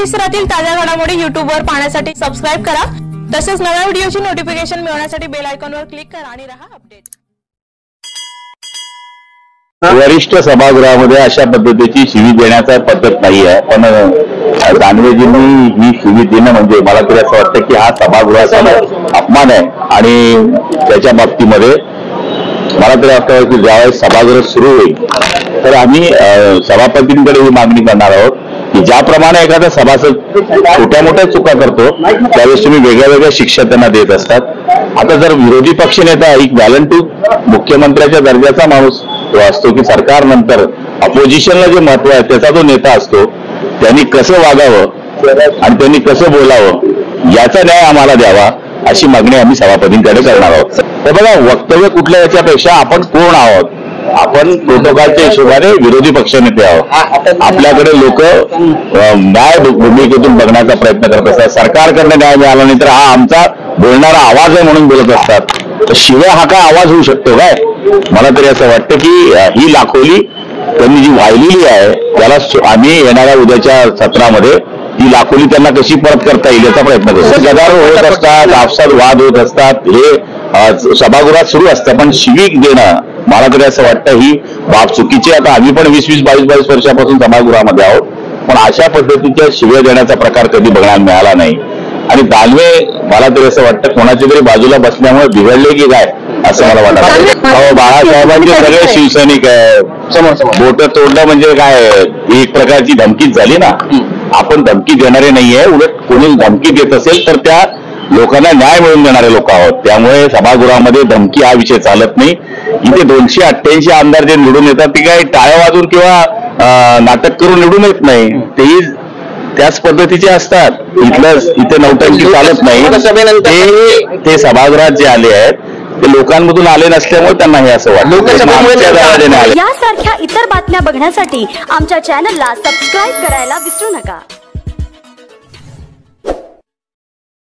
परिसरातील ताज्या घडामोडी YouTube वर पाहण्यासाठी सबस्क्राइब करा। तसेच नव्या व्हिडिओची नोटिफिकेशन मिळवण्यासाठी बेल आयकॉनवर क्लिक करा आणि रहा अपडेट। वरिष्ठ सभागृहामध्ये अशा पद्धतीची शिवी देण्याचा पद्धत नाही आहे, पण दानवेजींनी ही शिवी देणं म्हणजे मला तरी असं वाटतं की हा सभागृहाचा अपमान आहे। आणि त्याच्या बाबतीमध्ये मला तरी वाटतं की ज्यावेळेस सभागृह सुरू होईल तर आम्ही सभापतींकडे ही मागणी करणार आहोत की ज्याप्रमाणे एखादा सभासद छोट्या मोठ्या चुका करतो त्यावेळेस तुम्ही वेगळ्या वेगळ्या शिक्षा त्यांना देत असतात। आता जर विरोधी पक्षनेता एक व्हॉलंटियर मुख्यमंत्र्याच्या दर्जाचा माणूस असतो की सरकार नंतर अपोजिशनला जे महत्व आहे त्याचा जो नेता असतो त्यांनी कसं वागावं आणि त्यांनी कसं बोलावं याचा न्याय आम्हाला द्यावा अशी मागणी आम्ही सभापतींकडे करणार आहोत। तर बघा, वक्तव्य कुठल्या याच्यापेक्षा आपण कोण आहोत, आपण प्रोटोकॉलच्या हिशोबाने विरोधी पक्षनेते आहोत। आपल्याकडे लोक न्याय भूमिकेतून बघण्याचा प्रयत्न करत असतात। सरकारकडनं न्याय मिळाला नाही तर हा आमचा बोलणारा आवाज आहे म्हणून बोलत असतात। तर शिवाय हा काय आवाज होऊ शकतो काय? मला तरी असं वाटतं की ही लाखोली त्यांनी जी वाहिलेली आहे त्याला आम्ही येणाऱ्या उद्याच्या सत्रामध्ये ती लाखोली त्यांना कशी परत करता येईल याचा प्रयत्न करतो। गदारोळ होत असतात, आपसात वाद होत असतात, हे सभागृहात सुरू असतं, पण शिवी देणं मला तरी असं वाटतं ही बाब चुकीची। आता आम्ही पण 20-22 वर्षापासून सभागृहामध्ये आहोत, पण अशा पद्धतीच्या शिव्या देण्याचा प्रकार कधी बघण्याला मिळाला नाही। आणि दानवे मला तरी असं वाटतं कोणाच्या तरी बाजूला बसल्यामुळे बिघडले की काय असं मला वाटतं। बाळासाहेबांचे सगळे शिवसैनिक आहे, बोट तोडलं म्हणजे काय एक प्रकारची धमकीच झाली ना। आपण धमकी देणारे नाहीये, उलट कोणी धमकी देत असेल तर त्या लोकांना न्याय मिळवून देणारे लोक आहोत। त्यामुळे सभागृहामध्ये धमकी हा विषय चालत नाही। इथे 288 आमदार जे निवडून येतात ते काही टाळ्या वाजून किंवा नाटक करून निवडून येत नाही, तेही त्याच पद्धतीचे असतात। इथे नौटंकी चालत नाही। ते सभागृहात जे आले आहेत ते लोकांमधून आले नसल्यामुळे त्यांना हे असं वाटतं। यासारख्या इतर बातम्या बघण्यासाठी आमच्या चॅनलला सबस्क्राइब करायला विसरू नका।